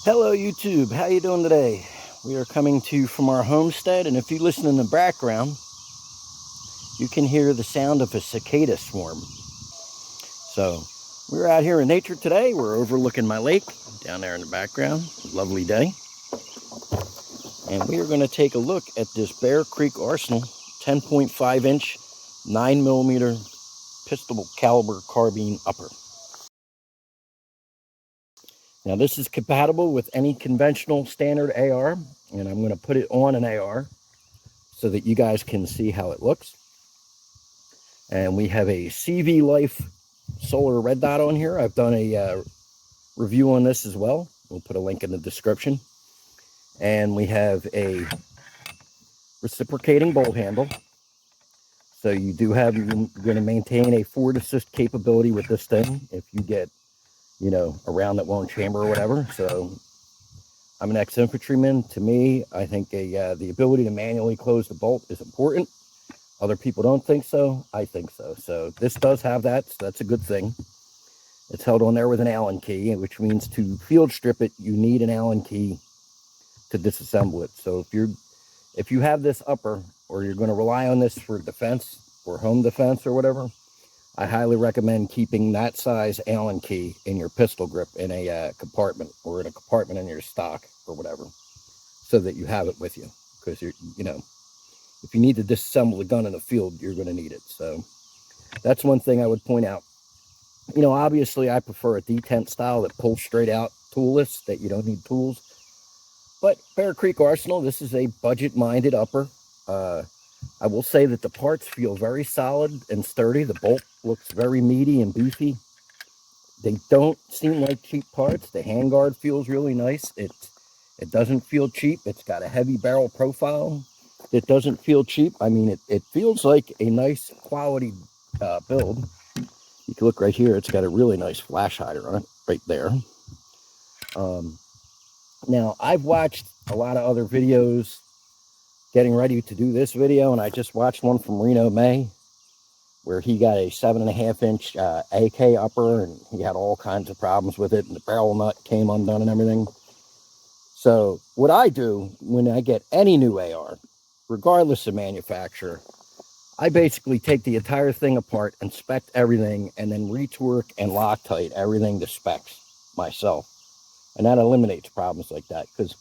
Hello YouTube, how you doing today? We are coming to you from our homestead, and if you listen in the background, you can hear the sound of a cicada swarm. So we're out here in nature today. We're overlooking my lake down there in the background. Lovely day. And we are going to take a look at this Bear Creek Arsenal 10.5 inch 9mm pistol caliber carbine upper. Now this is compatible with any conventional standard AR, and I'm going to put it on an AR so that you guys can see how it looks. And we have a CV Life solar red dot on here. I've done a review on this as well. We'll put a link in the description. And we have a reciprocating bolt handle. So you're going to maintain a forward assist capability with this thing if you get, a round that won't chamber or whatever. So I'm an ex-infantryman. To me, I think the ability to manually close the bolt is important. Other people don't think so. I think so. So this does have that. So that's a good thing. It's held on there with an Allen key, which means to field strip it, you need an Allen key to disassemble it. So if you have this upper, or you're going to rely on this for defense or home defense or whatever, I highly recommend keeping that size Allen key in your pistol grip in a compartment, or in a compartment in your stock or whatever, so that you have it with you. Because if you need to disassemble the gun in the field, you're going to need it. So that's one thing I would point out. Obviously I prefer a detent style that pulls straight out, toolless, that you don't need tools. But Bear Creek Arsenal, this is a budget-minded upper. I will say that the parts feel very solid and sturdy. The bolt looks very meaty and beefy. They don't seem like cheap parts. The handguard feels really nice. It doesn't feel cheap. It's got a heavy barrel profile. It doesn't feel cheap. I mean, it feels like a nice quality build. You can look right here. It's got a really nice flash hider on it right there. Now, I've watched a lot of other videos getting ready to do this video, and I just watched one from Reno May where he got a 7.5 inch AK upper, and he had all kinds of problems with it, and the barrel nut came undone and everything. So what I do when I get any new AR, regardless of manufacturer, I basically take the entire thing apart, inspect everything, and then retorque and Loctite everything to specs myself. And that eliminates problems like that. Because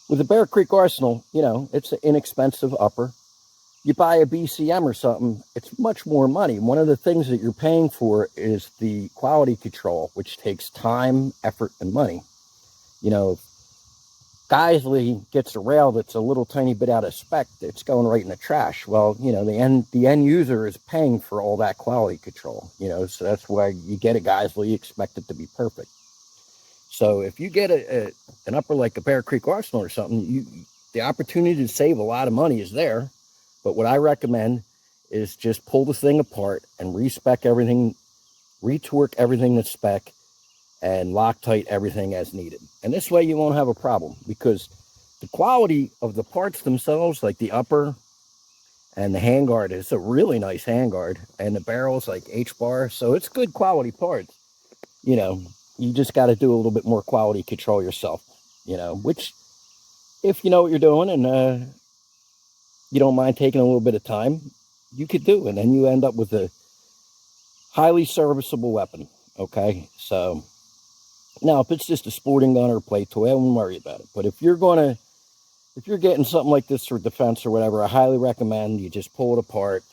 with the Bear Creek Arsenal, it's an inexpensive upper. You buy a BCM or something, it's much more money. One of the things that you're paying for is the quality control, which takes time, effort, and money. Geisley gets a rail that's a little tiny bit out of spec, it's going right in the trash. Well, the end user is paying for all that quality control, so that's why you get a Geisley, you expect it to be perfect. So if you get an upper like a Bear Creek Arsenal or something, the opportunity to save a lot of money is there. But what I recommend is just pull the thing apart and respec everything, retorque everything to spec, and Loctite everything as needed. And this way you won't have a problem, because the quality of the parts themselves, like the upper and the handguard, is a really nice handguard, and the barrel's like H-bar, so it's good quality parts. You just got to do a little bit more quality control yourself, which, if you know what you're doing and you don't mind taking a little bit of time, you could do, and then you end up with a highly serviceable weapon. Okay, so now, if it's just a sporting gun or a play toy, I wouldn't worry about it. But if you're getting something like this for defense or whatever, I highly recommend you just pull it apart,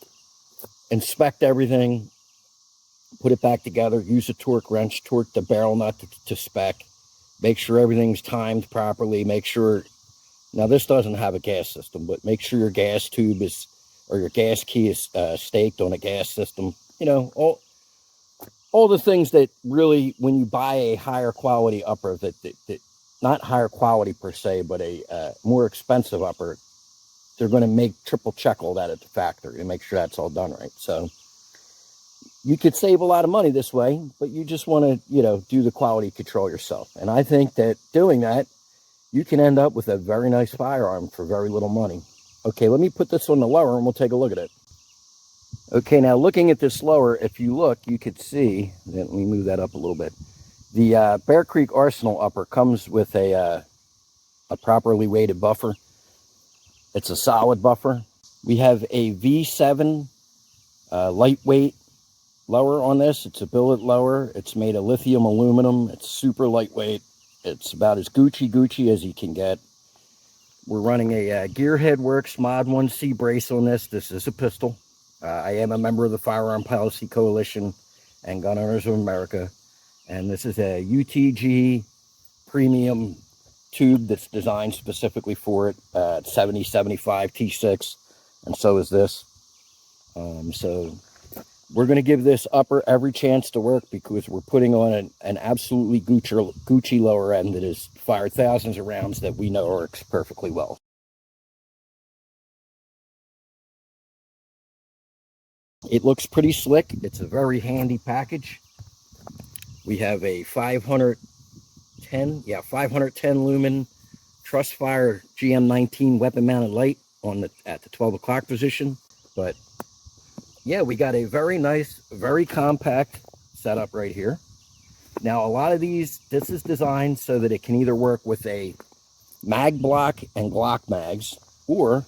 inspect everything, put it back together, use a torque wrench, torque the barrel nut to spec, make sure everything's timed properly, make sure, now this doesn't have a gas system, but make sure your gas tube or your gas key is staked on a gas system, all the things that really, when you buy a higher quality upper, that not higher quality per se, but a more expensive upper, they're going to make triple check all that at the factory to make sure that's all done right. So you could save a lot of money this way, but you just want to, do the quality control yourself. And I think that doing that, you can end up with a very nice firearm for very little money. Okay, let me put this on the lower and we'll take a look at it. Okay, now looking at this lower, if you look, you could see, let me move that up a little bit. The Bear Creek Arsenal upper comes with a properly weighted buffer. It's a solid buffer. We have a V7 lightweight lower on this. It's a billet lower. It's made of lithium aluminum. It's super lightweight. It's about as Gucci as you can get. We're running a Gearhead Works Mod 1C brace on this. This is a pistol. I am a member of the Firearm Policy Coalition and Gun Owners of America. And this is a UTG premium tube that's designed specifically for it. 7075 T6. And so is this. So we're going to give this upper every chance to work because we're putting on an absolutely Gucci lower end that has fired thousands of rounds that we know works perfectly well. It looks pretty slick. It's a very handy package. We have a 510 lumen Trustfire GM19 weapon mounted light on at the 12 o'clock position. But yeah, we got a very nice, very compact setup right here. Now, a lot of this is designed so that it can either work with a mag block and Glock mags, or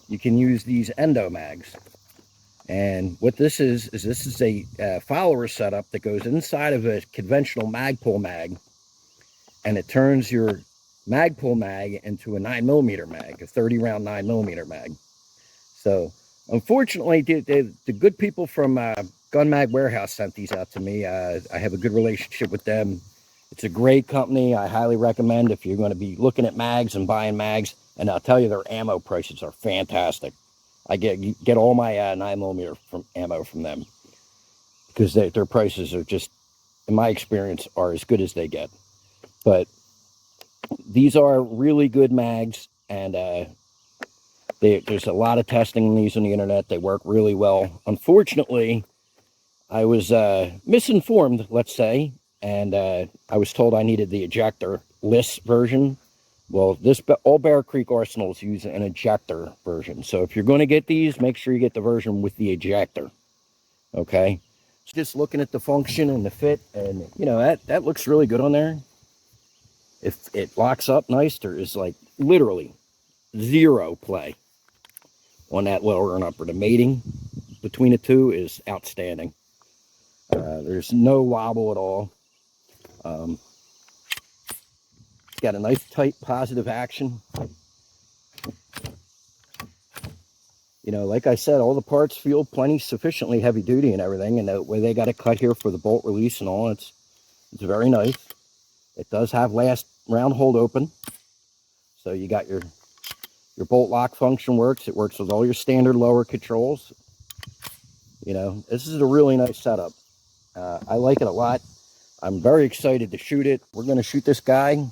you can use these endo mags. And what this is a follower setup that goes inside of a conventional Magpul mag, and it turns your Magpul mag into a 9mm mag, a 30-round 9mm mag. So, unfortunately, the good people from Gun Mag Warehouse sent these out to me. I have a good relationship with them. It's a great company. I highly recommend if you're going to be looking at mags and buying mags. And I'll tell you, their ammo prices are fantastic. I get all my 9mm ammo from them because their prices are just, in my experience, are as good as they get. But these are really good mags, and there's a lot of testing on these on the internet. They work really well. Unfortunately, I was misinformed, let's say, and I was told I needed the ejector-less version. Well, all Bear Creek Arsenals use an ejector version. So if you're going to get these, make sure you get the version with the ejector. Okay? Just looking at the function and the fit, and you know, that looks really good on there. If it locks up nice, there is like literally zero play on that lower and upper. The mating between the two is outstanding. There's no wobble at all. It's got a nice tight positive action. You know, like I said, all the parts feel plenty sufficiently heavy duty and everything, and the way they got it cut here for the bolt release and all, it's very nice. It does have last round hold open, so you got your bolt lock function works. It works with all your standard lower controls. You know, this is a really nice setup. I like it a lot. I'm very excited to shoot it. We're going to shoot this guy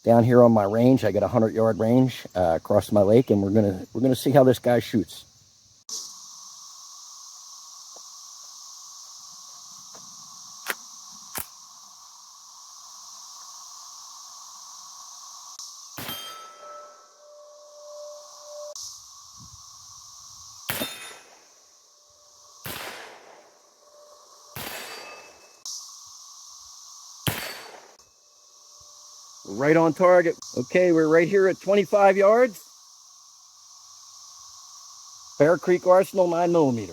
down here on my range. I got a 100-yard range across my lake, and we're gonna see how this guy shoots. We're right on target. Okay, we're right here at 25 yards. Bear Creek Arsenal 9mm.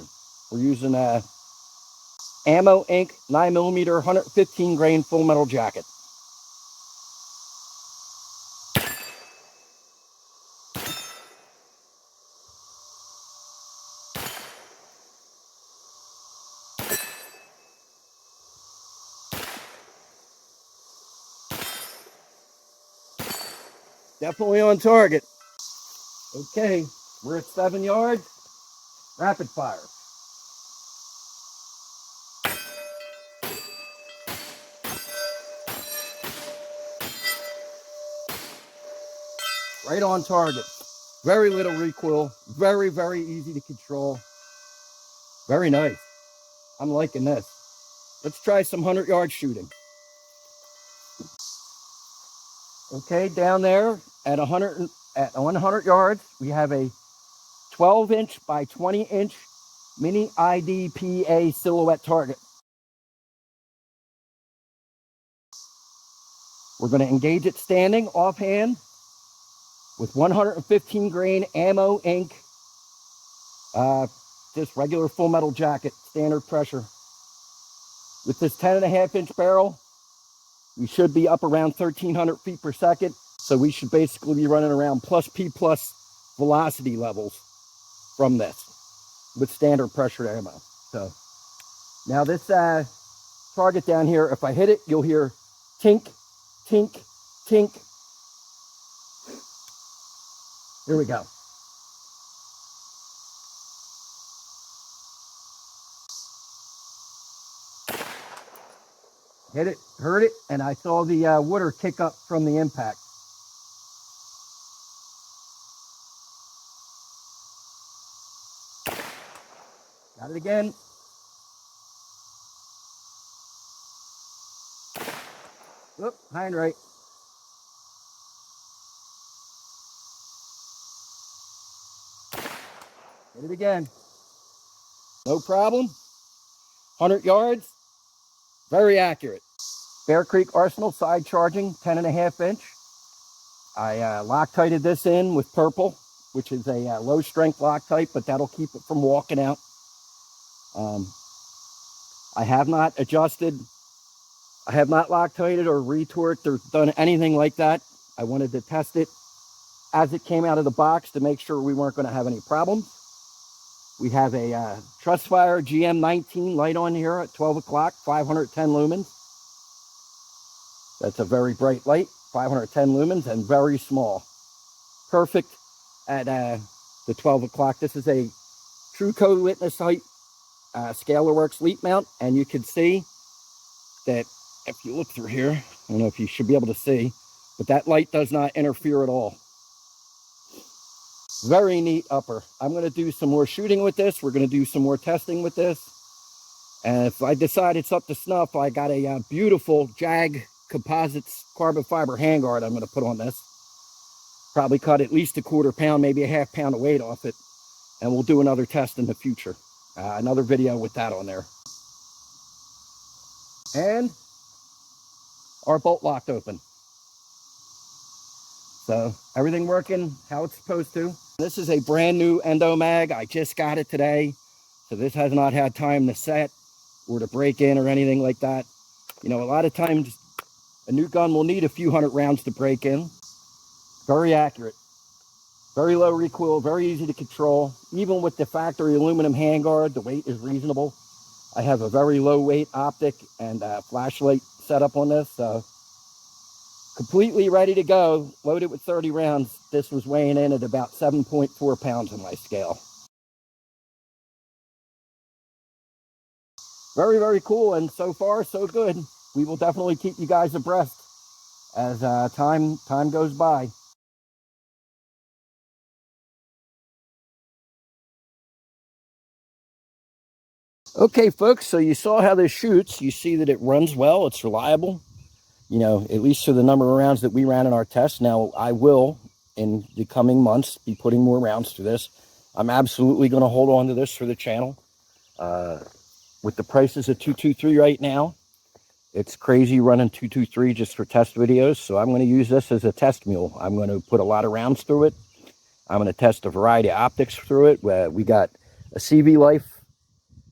We're using a Ammo Inc. 9mm 115 grain full metal jacket. Definitely on target. Okay, we're at 7 yards. Rapid fire. Right on target. Very little recoil. Very, very easy to control. Very nice. I'm liking this. Let's try some 100-yard shooting. Okay, down there at 100 yards, we have a 12-inch by 20-inch mini IDPA silhouette target. We're going to engage it standing offhand with 115 grain ammo ink, just regular full metal jacket, standard pressure. With this 10.5-inch barrel, we should be up around 1,300 feet per second. So we should basically be running around plus P plus velocity levels from this with standard pressure ammo. So now this target down here, if I hit it, you'll hear tink, tink, tink. Here we go. Hit it, heard it, and I saw the water kick up from the impact. Got it again. Oop, high and right. Hit it again. No problem. 100 yards. Very accurate. Bear Creek Arsenal side charging, 10.5-inch. I Loctited this in with purple, which is a low strength Loctite, but that'll keep it from walking out. I have not adjusted, I have not Loctited or retorqued or done anything like that. I wanted to test it as it came out of the box to make sure we weren't going to have any problems. We have a Trustfire GM19 light on here at 12 o'clock, 510 lumens. That's a very bright light, 510 lumens, and very small. Perfect at the 12 o'clock. This is a True Code Witness height ScalarWorks leap mount, and you can see that if you look through here, I don't know if you should be able to see, but that light does not interfere at all. Very neat upper. I'm going to do some more shooting with this. We're going to do some more testing with this. And if I decide it's up to snuff, I got a beautiful Jag Composites carbon fiber handguard I'm going to put on this. Probably cut at least a 1/4 pound, maybe a 1/2 pound of weight off it. And we'll do another test in the future. Another video with that on there. And our bolt locked open. So everything working how it's supposed to. This is a brand new Endo mag. I just got it today. So this has not had time to set or to break in or anything like that. You know, a lot of times a new gun will need a few hundred rounds to break in. Very accurate. Very low recoil, very easy to control. Even with the factory aluminum handguard, the weight is reasonable. I have a very low weight optic and flashlight setup on this. So completely ready to go, loaded with 30 rounds. This was weighing in at about 7.4 pounds on my scale. Very, very cool, and so far, so good. We will definitely keep you guys abreast as time goes by. Okay, folks, so you saw how this shoots. You see that it runs well, it's reliable. You know, at least for the number of rounds that we ran in our test. Now, I will, in the coming months, be putting more rounds through this. I'm absolutely going to hold on to this for the channel. With the prices of 223 right now, it's crazy running 223 just for test videos. So I'm going to use this as a test mule. I'm going to put a lot of rounds through it. I'm going to test a variety of optics through it. We got a CV Life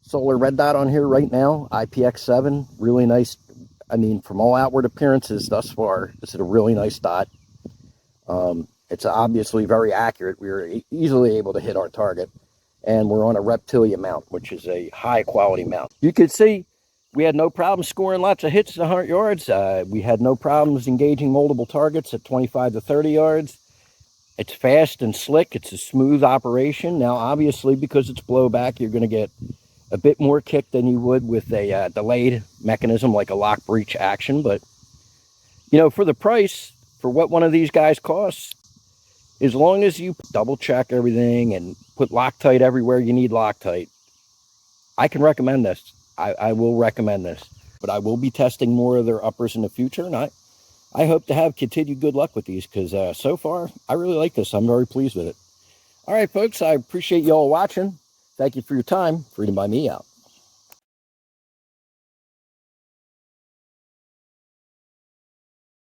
solar red dot on here right now, IPX7, really nice. I mean, from all outward appearances thus far, this is a really nice dot. It's obviously very accurate. We were easily able to hit our target. And we're on a Reptilia mount, which is a high quality mount. You can see we had no problem scoring lots of hits at 100 yards. We had no problems engaging multiple targets at 25 to 30 yards. It's fast and slick. It's a smooth operation. Now, obviously, because it's blowback, you're going to get a bit more kick than you would with a delayed mechanism like a lock breech action. But, you know, for the price, for what one of these guys costs, as long as you double check everything and put Loctite everywhere you need Loctite, I can recommend this. I will recommend this. But I will be testing more of their uppers in the future, and I hope to have continued good luck with these, because so far, I really like this. I'm very pleased with it. All right, folks, I appreciate you all watching. Thank you for your time. Freedom by Me out.